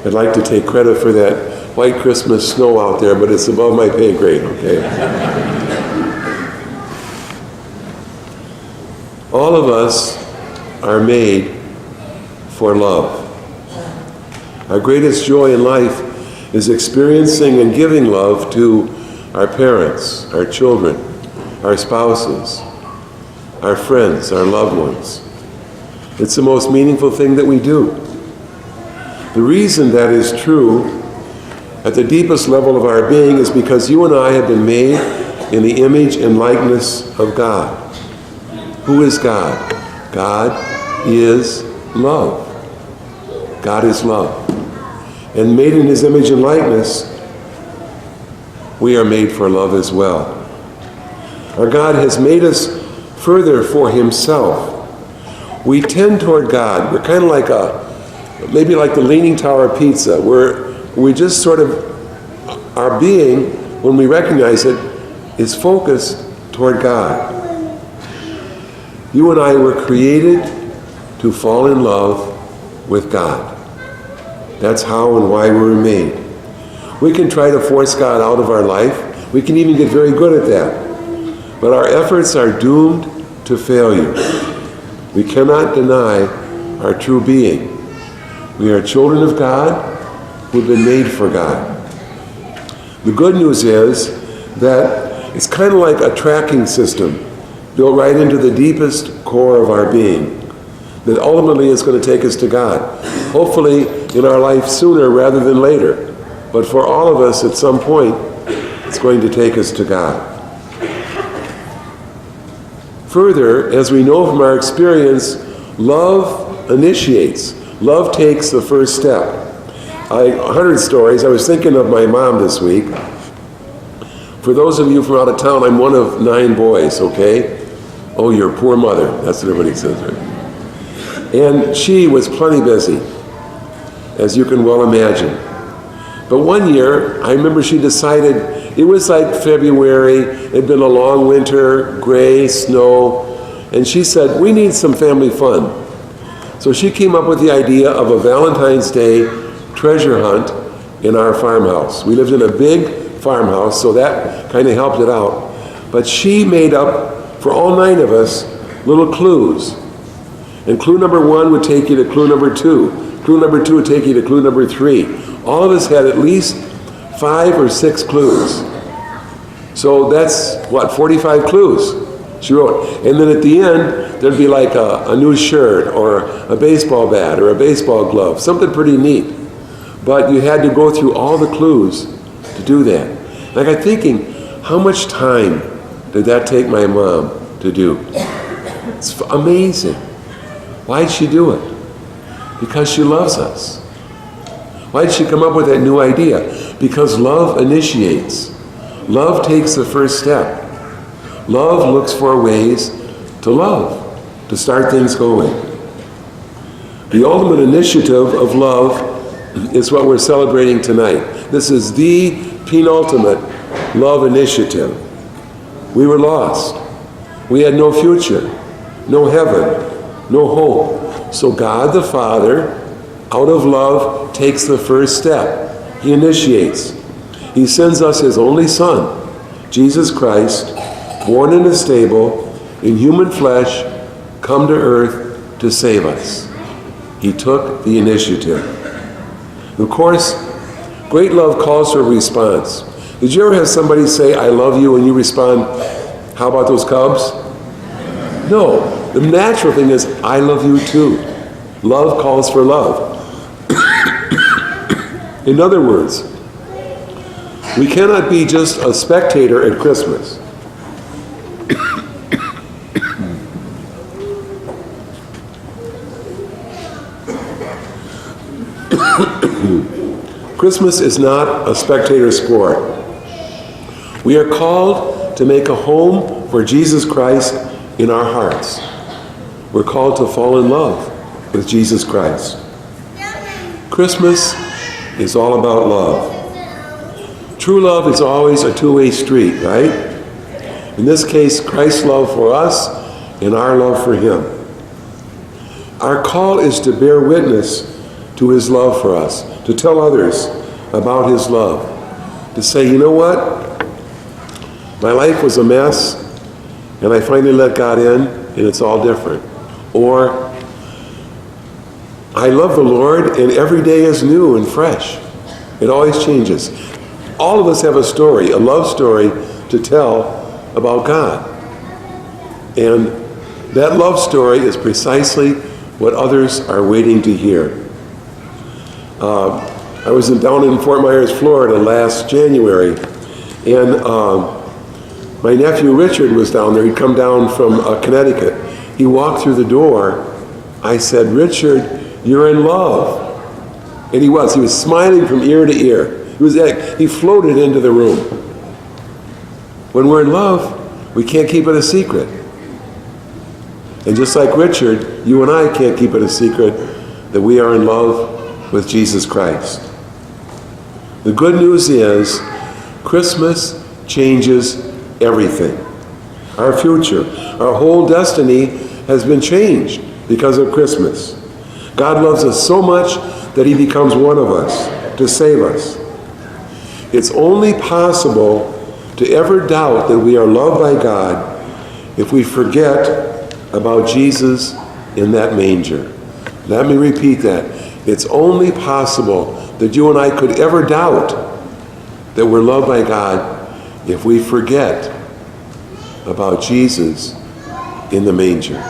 I'd like to take credit for that white Christmas snow out there, but it's above my pay grade, okay? All of us are made for love. Our greatest joy in life is experiencing and giving love to our parents, our children, our spouses, our friends, our loved ones. It's the most meaningful thing that we do. The reason that is true at the deepest level of our being is because you and I have been made in the image and likeness of God. Who is God? God is love. God is love. And made in his image and likeness, we are made for love as well. Our God has made us further for himself. We tend toward God. We're kind of like maybe like the Leaning Tower of Pizza, where we just sort of, our being, when we recognize it, is focused toward God. You and I were created to fall in love with God. That's how and why we were made. We can try to force God out of our life. We can even get very good at that. But our efforts are doomed to failure. We cannot deny our true being. We are children of God who've been made for God. The good news is that it's kind of like a tracking system built right into the deepest core of our being that ultimately is going to take us to God. Hopefully in our life sooner rather than later. But for all of us at some point, it's going to take us to God. Further, as we know from our experience, love initiates. Love takes the first step. 100 stories. I was thinking of my mom this week. For those of you from out of town, I'm one of 9 boys, okay? Oh, your poor mother. That's what everybody says, right? And she was plenty busy, as you can well imagine. But one year, I remember she decided, it was like February, it had been a long winter, gray, snow, and she said, we need some family fun. So she came up with the idea of a Valentine's Day treasure hunt in our farmhouse. We lived in a big farmhouse, so that kind of helped it out. But she made up, for all 9 of us, little clues. And clue number 1 would take you to clue number 2. Clue number 2 would take you to clue number 3. All of us had at least 5 or 6 clues. So that's, 45 clues she wrote. And then at the end, there'd be like a new shirt or a baseball bat or a baseball glove, something pretty neat. But you had to go through all the clues to do that. And I got thinking, how much time did that take my mom to do? It's amazing. Why'd she do it? Because she loves us. Why'd she come up with that new idea? Because love initiates. Love takes the first step. Love looks for ways to love, to start things going. The ultimate initiative of love is what we're celebrating tonight. This is the penultimate love initiative. We were lost. We had no future, no heaven, no hope. So God the Father, out of love, takes the first step. He initiates. He sends us his only Son, Jesus Christ, born in a stable, in human flesh, come to earth to save us. He took the initiative. Of course, great love calls for a response. Did you ever have somebody say, I love you, and you respond, how about those Cubs? No. The natural thing is, I love you too. Love calls for love. In other words, we cannot be just a spectator at Christmas. Christmas is not a spectator sport. We are called to make a home for Jesus Christ in our hearts. We're called to fall in love with Jesus Christ. Christmas is all about love. True love is always a two-way street, right? In this case, Christ's love for us and our love for him. Our call is to bear witness to his love for us, to tell others about his love, to say, you know what? My life was a mess, and I finally let God in, and it's all different. Or, I love the Lord, and every day is new and fresh. It always changes. All of us have a story, a love story to tell about God. And that love story is precisely what others are waiting to hear. I was down in Fort Myers, Florida last January, and my nephew Richard was down there. He'd come down from Connecticut. He walked through the door. I said, Richard, you're in love. And he was. He was smiling from ear to ear. He floated into the room. When we're in love, we can't keep it a secret. And just like Richard, you and I can't keep it a secret that we are in love with Jesus Christ. The good news is Christmas changes everything. Our future, our whole destiny has been changed because of Christmas. God loves us so much that he becomes one of us to save us. It's only possible to ever doubt that we are loved by God if we forget about Jesus in that manger. Let me repeat that. It's only possible that you and I could ever doubt that we're loved by God if we forget about Jesus in the manger.